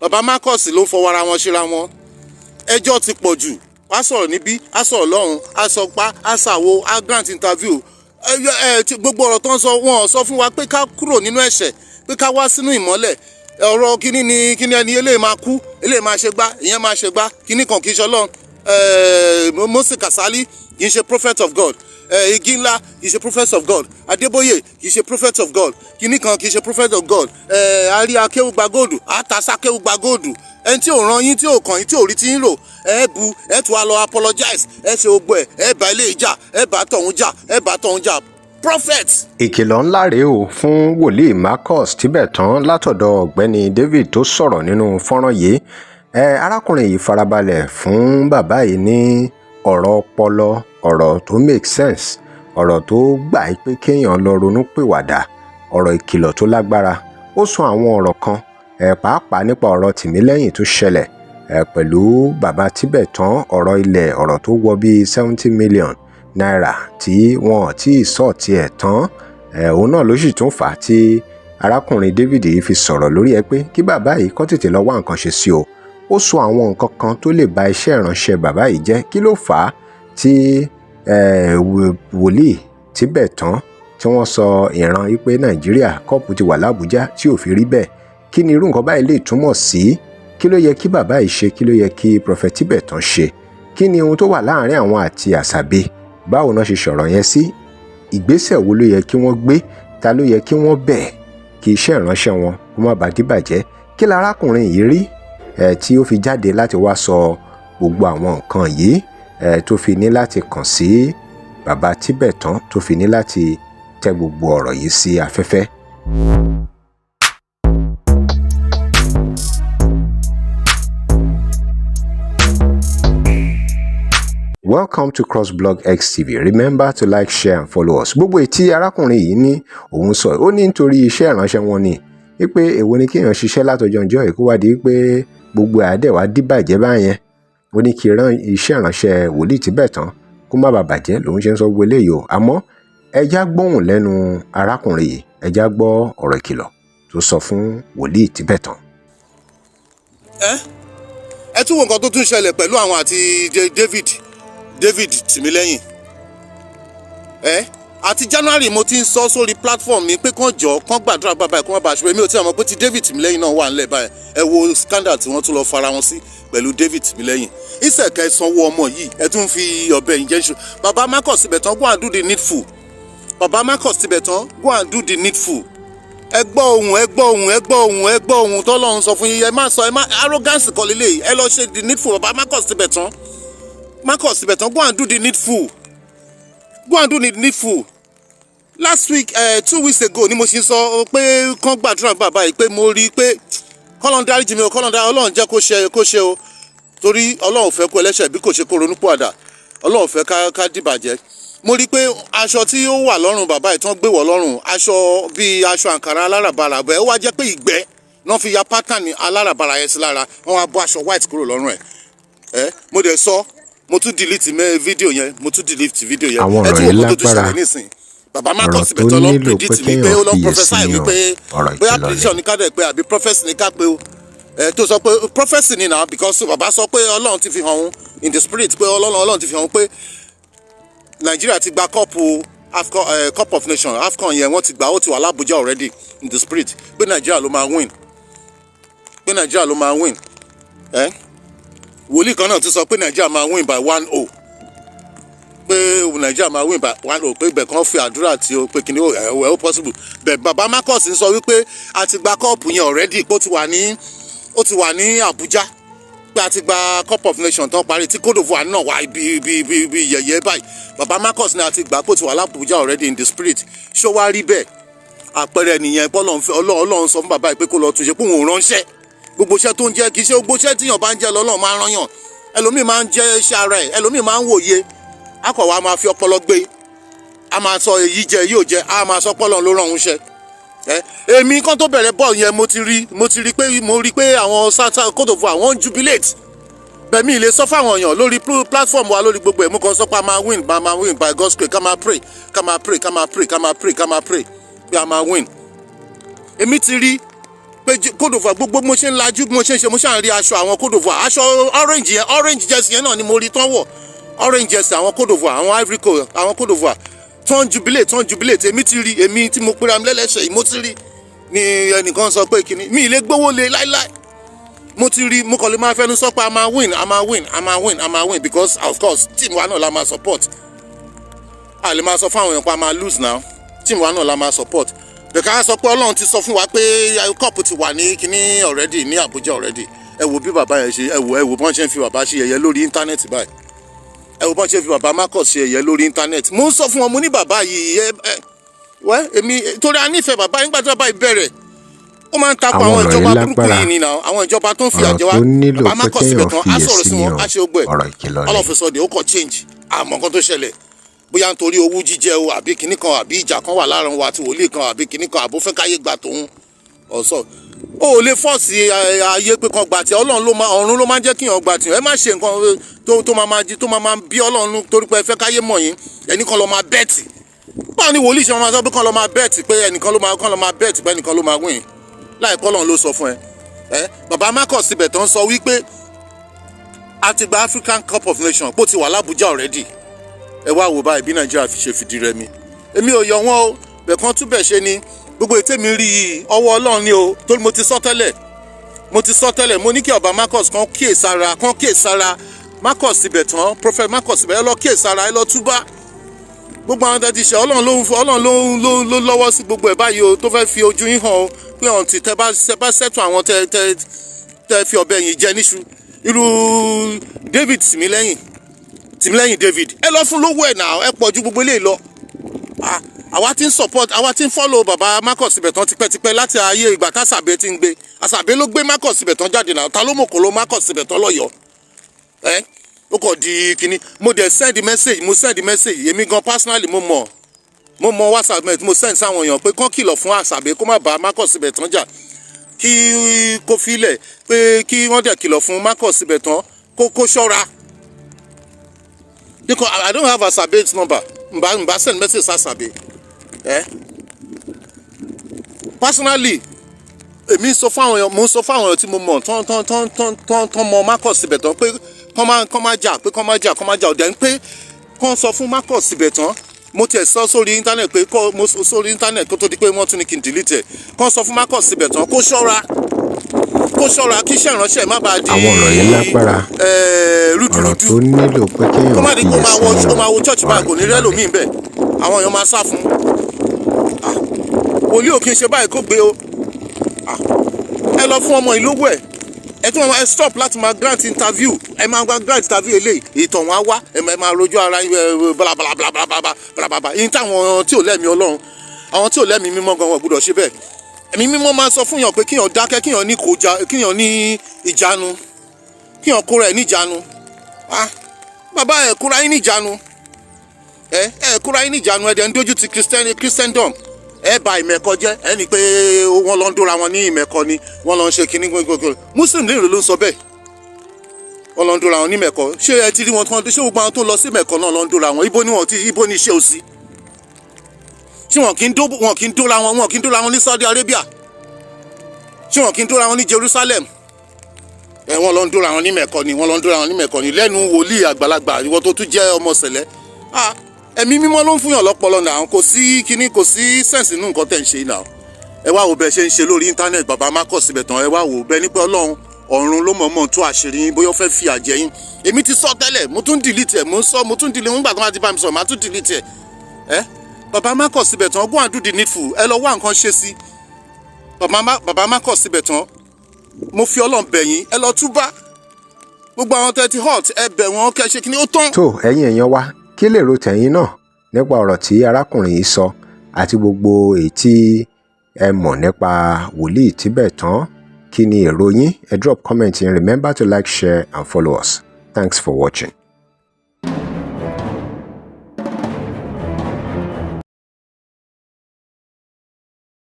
bàbá Marcus ló ń fọwọ́ ara wọn ṣíra wọn. Ẹjọ́ ti pọ̀ jù, wá sọ̀rọ̀ níbí, á sọ̀rọ̀ lọ́hùn, á sọ pa, á ṣàwo, á grant interview. Gbogbo ọ̀rọ̀ tó ń sọ wọn sọ fún wa pé ká kúrò nínú ẹ̀ṣẹ̀, pé ká wá sínú ìmọ́lẹ̀. Ọ̀rọ̀ kíní ni kíní ẹni eléyìí máa kú, eléyìí máa ṣe gbá, ìyẹn máa ṣe gbá, kíní kan kì í ṣe Ọlọ́run. Mose Kasali kì í ṣe prophet of God. Igi ńlá kì í ṣe prophet of God. Adébóyè kì í ṣe prophet of God. Kíní kan kì í ṣe prophet of God. Àrí akéwùgbà góòdù, àtàṣà akéwùgbà góòdù. Ẹni tí ò ràn yín, tí ò kàn yín, tí ò rí tí yín rò, ẹ bu, ẹ tún wá lọ apologize, ẹ ṣe gbogbo ẹ bá ilé ìjà, ẹ bá tọ̀hún jà, ẹ bá tọ̀hún jà. Prophet. Ìkìlọ̀ ńlá rèé o fún wòlíì Marcus Tibetan látọ̀dọ̀ ọ̀gbẹ́ni David tó sọ̀rọ̀ nínú fọ́nrán yìí. Arákùnrin yìí farabalẹ̀ fún bàbá yìí ní ọ̀rọ̀ ọpọlọ, ọ̀rọ̀ tó make sense, ọ̀rọ̀ tó gbà pé kéèyàn lọ ronú pìwàdà, ọ̀rọ̀ ìkìlọ̀ tó lágbára. Ó sọ àwọn ọ̀rọ̀ kan pàápàá nípa ọ̀rọ̀ Tìmílẹ́yìn tó ṣẹlẹ̀ pẹ̀lú bàbá Tibetan, ọ̀rọ̀ ilẹ̀, ọ̀rọ̀ tó wọ bíi 70 million naira tí wọn tí sọ tiẹ̀ tán. Òun náà ló sì tún fà á tí arákùnrin David yìí fi sọ̀rọ̀ lórí ẹ pé kí bàbá yìí kó tètè lọ wá nǹkan ṣe sí o. Ó sọ àwọn nǹkan kan tó lè ba iṣẹ́ ìránṣẹ́ bàbá yìí jẹ́. Kí ló fà á tí wòlíì Tibetan tí wọ́n sọ ìran yìí pé Nàìjíríà kọ́ọ̀pù ti wà l'Àbújá tí ò fi rí bẹ́ẹ̀? Kí ni irú nǹkan báyìí lè túmọ̀ sí? Kí ló yẹ kí bàbá yìí ṣe? Kí ló yẹ kí prophet Tibetan ṣe? Kí ni ohun tó wà láàárín àwọn àti Àṣàbí? Báwo náà ṣe sọ̀rọ̀ yẹn sí? Ìgbésẹ̀ wo ló yẹ kí wọ́n gbé? Ta ló yẹ kí wọ́n bẹ̀ kí iṣẹ́ ìránṣẹ́ wọn kó má bàa dìbàjẹ́? Kí lárákùnrin yìí rí tí ó fi jáde láti wá sọ gbogbo àwọn nǹkan yìí tó fi ní láti kàn sí bàbá Tibetan, tó fi ní láti tẹ gbogbo ọ̀rọ̀ yìí sí afẹ́fẹ́? Welcome to crossblogxtv. Remember to like, share and follow us. Gbogbo etí arákùnrin yìí ní òun sọ, ó ní nítorí iṣẹ́ ìránṣẹ́ wọn ni wípé èwo ni kéèyàn ṣiṣẹ́ látọjọ́ ọjọ́ ìkó wá di wípé gbogbo àdẹ̀wà dìbàjẹ́ báyẹn. Ó ní kí ran iṣẹ́ ìránṣẹ́ wòlíì Tibetan kó má bàa bàjẹ́ lòun ṣe ń sọ gbogbo eléyìí o. Àmọ́ ẹjá gbóhùn lẹ́nu arákùnrin yìí, ẹjá gbọ́ ọ̀rọ̀ ìkìlọ̀ tó sọ fún wòlíì Tibetan. Ẹ tún wo nǹkan tó tún ṣẹlẹ̀ pẹ̀lú àwọn àti David Tìmílẹ́yìn. Àti January mo ti ń sọ sórí platform mi pé kán jọ kán gbàdúrà bàbá ẹ̀ kó má bàa ṣùgbọ́n mi ò tí ì mọ̀ pé ti David Tìmílẹ́yìn náà wà nílẹ̀ báyìí. Ẹ wo scandal tí wọ́n tún lọ fara wọn sí pẹ̀lú David Tìmílẹ́yìn. Ìṣẹ̀kẹ́ sanwó ọmọ yìí ẹ tún fi ọ̀bẹ injection. Bàbá Marcus Tibetan go and do the needful. Bàbá Marcus Tibetan go and do the needful. Ẹ gbọ́ ohùn tọ́lọ́run sọ fún yín. Ẹ má arrogance kọ́ lélẹ́yìí. Ẹ lọ ṣe the needful. Bàbá Marcus Tibetan go and do the needful. Go and do the needful. Last week 2 weeks ago ni mo ṣe sọ pé kán gbàdúrà bàbá yìí pé mo rí i pé kọ́lọ́n dáríjì mi o, kọ́lọ́n dáríjì Ọlọ́run jẹ́ kó ṣe o, torí Ọlọ́run fẹ́ kó ẹlẹ́ṣẹ̀ bí kò ṣe kó ronú pọ̀àdà. Ọlọ́run fẹ́ ká dìbàjẹ́. Mo rí i pé aṣọ tí ó wà lọ́rùn bàbá yìí tán gbé wọ̀ lọ́rùn, aṣọ bíi aṣọ àǹkàrà aláràbarà bẹ́ẹ̀ ó wá jẹ́ pé ìgbẹ́ náà fi ya pátánì aláràbarà yẹn sí lára, wọ́n wá bọ́ aṣọ white kúrò lọ́rùn ẹ̀. Mo dẹ̀ sọ, mo tún delete fídíò yẹn, àwọn ọ̀rọ̀ yìí lágbára, bàbá Marcus ọ̀rọ̀ tó Tibetan lọ nílò pé predict mi pé ó lọ kéèyàn prophesy fiyèsí ni o, wípé ọ̀rọ̀ bóyá ìkìlọ̀ prediction ní ká dẹ̀ pé àbí prophecy ní ká pé o. Tó sọ pé prophecy ni náà because bàbá sọ pé Ọlọ́run ti fi hàn òun in the spirit pé Ọlọ́run ti fi hàn òun pé Nàìjíríà ti gba cup of nation AFCON yẹn wọ́n ti gbà, ó ti wà l'Abuja already in the spirit pé Nàìjíríà ló máa win. Wòlíì kan náà ti sọ pé Nàìjíríà máa win by 1-0. Pé Nàìjíríà máa win by 1-0 pé ibẹ̀ kan fi àdúrà tí ó pé kí ni ó possible. Bẹ̀ bàbá Marcus ń sọ wípé a ti gba cup yẹn already pé ó ti wà ní Abuja pé a ti gba cup of nation tán parí tí Côte d'Ivoire náà wà ibi yẹ̀yẹ́ báyìí. Bàbá Marcus ní a ti gbà pé ó ti wà l'Abuja already in the spirit. Ṣó wá rí bẹ́ẹ̀? Àpẹẹrẹ nìyẹn pé Ọlọ́run sọ fún bàbá yìí pé kó lọ túnṣe pé òun ò ránṣẹ́. Gbogbo iṣẹ́ tó ń jẹ́ kì í ṣe gbogbo iṣẹ́ tíyàn bá ń jẹ́ lọ́lọ́run máa ń rán yàn. Ẹlòmíì máa ń jẹ́ iṣẹ́ ara ẹ̀, ẹlòmíì máa ń wòye. Akọ̀wé máa fi ọpọlọ gbé, a máa sọ èyí jẹ yóò jẹ, a máa sọ pọ́lọ́run ló rán òun ṣẹ́. Èmi kan tó bẹ̀rẹ̀ bọ́ọ̀lù yẹn mo rí pé àwọn Côte d'Ivoire wọ́n ń jubilate. Bẹ̀mí ilé sọ fáwọn èèyàn lórí platform wa lórí gbogbo ẹ̀ mú kan sọ pé a máa win by God's grace, ká máa pray pé a máa win. Èmi ti rí pé pé Côte d'Ivoire gbogbo mo ṣe ń lajú mo ṣe ń ṣe mo ṣàn rí aṣọ àwọn Côte d'Ivoire aṣọ orange jersey yẹn náà ni mo rí tán wọ̀ orange jersey àwọn Côte d'Ivoire àwọn Ivory Coast àwọn Côte d'Ivoire tán jubilate èmi ti rí èmi tí mo pera mi lẹ́lẹ́sẹ̀ yìí mo ti rí ni ẹnìkan sọ pé kíní mi ì lè gbówó lé láíláí mo ti rí mo kàn lè máa fẹnu sọ pé a máa win because of course team wa náà la máa support a lè máa sọ fún àwọn èèyàn pé a máa lose now team wa náà la máa support bẹ̀ka sọ pé Ọlọ́run ti sọ fún wa pé cup ti wà ní kíní already ní Abuja already ẹ wo bí bàbá yẹn ṣe ẹ wo bọ́n ṣe ń fi bàbá ṣe yẹ̀yẹ́ lórí íńtánẹ́ẹ̀tì báyìí ẹ wo bọ́n ṣe ń fi bàbá Marcus ṣe yẹ̀yẹ́ lórí íńtánẹ́ẹ̀tì mo ń sọ fún wọn mo ní bàbá yìí èmi torí a nífẹ̀ẹ́ bàbá yín gbàdúrà báyìí bẹ̀rẹ̀ ó máa ń takò àwọn ìjọba burúkú yìí ni náà àwọn ìjọba tó ń fi àjẹ wa bàbá Marcus síbẹ̀ tán á sọ̀rọ̀ sí wọn á ṣe ogbẹ́ all of a sudden ó kọ̀ change àmọ́ nǹkan tó ṣẹlẹ̀ bóyá nítorí owú jíjẹ o àbí kinní kan àbí ìjà kan wà láàrin wa àti wòlíì kan àbí kinní kan àbó fẹ́ káyé gbà tóun ọ̀sọ̀ o ò lè fọ́ọ̀sì ayé pé kan gbà tí ọ̀run ló máa ń jẹ́ kíyàn gbà tí ẹ má ṣe nǹkan tó máa bí Ọlọ́run torí pé ẹ fẹ́ káyé mọ̀ yín ẹnìkan lọ máa bẹ́ẹ̀tì báwo ni wòlíì ṣe máa sọ pé kan lọ máa bẹ́ẹ̀tì pé ẹnìkan ló máa bẹ́ẹ̀tì pé ẹnìkan ló máa win láìpẹ́ Ọlọ́run ló sọ fún ẹ bàbá Marcus síbẹ̀ tán sọ wípé a ti gba African Cup of Nations bó ti wà l'Abuja already ẹ wá wò báyìí bí Nàìjíríà fi ṣe fìdí rẹmi èmi ò yọ wọn o bẹ̀ẹ̀kan túbẹ̀ ṣe ni gbogbo ètè mi rí i ọwọ́ Ọlọ́run ni o torí mo ti sọ tẹ́lẹ̀ mo ní kí ọba Marcus kan kíyèsára Marcus síbẹ̀ tán prophet Marcus síbẹ̀ ẹ lọ kíyèsára ẹ lọ túbá gbogbo àwọn tẹ́tí ṣe Ọlọ́run ló lọ́wọ́ sí gbogbo ẹ̀ báyìí o tó fẹ́ fi ojú yín hàn o pé ọ̀n tí tẹ bá ṣẹ́tù àwọn tẹ fi ọ̀bẹ yìí jẹ níṣu irú David tìmílẹ́yìn David ẹ lọ fún lówó ẹ̀ náà ẹ pọ̀ ju gbogbo eléyìí lọ àwa ti ń follow bàbá Marcus síbẹ̀ tán tipẹ́tipẹ́ láti ayé ìgbà tásàbẹ́ ti ń gbé àsàbẹ́ ló gbé Marcus síbẹ̀ tán jáde náà ta ló mọ̀ kó ló Marcus síbẹ̀ tán lọ́yọ̀ọ́ ó kọ̀ di kínní mo dẹ̀ send message èmi gan personally mo mọ WhatsApp mo send sáwọn èèyàn pé kán kìlọ̀ fún àsàbẹ́ kó má bá Marcus síbẹ̀ tán jà kí kó filẹ̀ pé kí wọ́n dẹ̀ kìlọ̀ fún Marcus síbẹ̀ tán kó ṣọ́ra because I don't have Asabe's number mba send message Asabe personally èmi sọ fún àwọn èèyàn mo sọ fún àwọn èèyàn tí mo mọ̀ tán mọ Marcus síbẹ̀ tán pé kán má jà ọ̀dẹ̀ ń pé kán sọ fún Marcus síbẹ̀ tán mo tiẹ̀ sọ sórí íńtánẹ̀tì pé sórí íńtánẹ̀tì kó tó di pé wọ́n tún ní kí n delete ẹ̀ kán sọ fún Marcus síbẹ̀ tán kó ṣọ́ra kí iṣẹ́ ìránṣẹ́ má bàa di àwọn ọ̀rọ̀ yìí lágbára ọ̀rọ̀ tó nílò pé kéèyàn kó má di kó máa wo church báyìí kò ní rẹ́lòmíì bẹ́ẹ̀ àwọn èèyàn máa sá fún wòlíì ò kí n ṣe báyìí kó gbé o ẹ lọ fún ọmọ ìlówó ẹ tún ẹ stop láti máa grant interview ẹ máa grant interview eléyìí ìtàn wọn á wá ẹ máa rojú ara blablabla yín táwọn tí ò lẹ́mìí Ọlọ́run àwọn tí ò lẹ́mìí mímọ́ gan wọn gbọ́dọ̀ ṣe bẹ́ẹ̀ ẹ̀mí mímọ́ máa sọ fún yàn pé kíyàn dákẹ́ kíyàn ní ìjánu kíyàn kóra ẹ̀ níjánu bàbá ẹ̀ kóra yín níjánu ẹ̀ kóra yín níjánu ẹ̀ dẹ̀ ń dójú ti Christendom ẹ bà ìmẹ̀kọ jẹ́ ẹ ní pé wọ́n lọ ń dóra wọn ní ìmẹ̀kọ ni wọ́n lọ ń ṣe kínní gbogbo Muslim lérò ló ń sọ bẹ́ẹ̀ wọ́n lọ ń dóra wọn ní ìmẹ̀kọ ṣé ẹ ti rí wọn tán ṣé gbogbo àwọn tó lọ sí ìmẹ̀kọ náà lọ ń dóra wọn ibo ni iṣẹ́ òsì ṣé wọn kì í dóra wọn ní Saudi Arabia ṣé wọn kì í dóra wọn ní Jerusalem wọ́n lọ ń dóra wọn ní ìmẹ̀kọ ni lẹ́nu wòlíì àgbàlagbà ìwọ tó tún jẹ́ ọmọ sẹ̀lẹ̀ ẹ̀mí mímọ́ ló ń fún yàn lọ́pọlọ náà kò sí sẹ́ǹsì nínú nǹkan tẹ̀ ń ṣe náà ẹ wá wò bẹ́ẹ̀ ṣe ń ṣe lórí íńtánẹ́ẹ̀tì bàbá Marcus síbẹ̀ tán ẹ wá wò bẹ́ẹ̀ ní pé ọ̀run ló mọ̀ọ́mọ̀ tó àṣírí yín bóyá ó fẹ́ fi àjẹ́ yín èmi ti sọ tẹ́lẹ̀ mo tún delete ẹ̀ mo tún delete nígbà tó máa ti bá mi sọ̀rọ̀ máa tún delete ẹ̀ bàbá Marcus síbẹ̀ tán go and do the needful ẹ lọ wá nǹkan ṣe sí bàbá Marcus síbẹ̀ tán mo fi Ọlọ́run bẹ̀ yín ẹ lọ túbá gbogbo àwọn tẹ́tí hot ẹ bẹ̀ wọ́n kẹ́ ṣe kí ni ó tán. tó ẹ̀yin èèyàn wa kí lè ro tẹ̀yin náà nípa ọ̀rọ̀ tí arákùnrin yìí sọ àti gbogbo èyí tí ẹ mọ̀ nípa wòlíì Tibetan kí ni èrò yín ẹ drop comment and remember to like, share and follow us. Thanks for watching.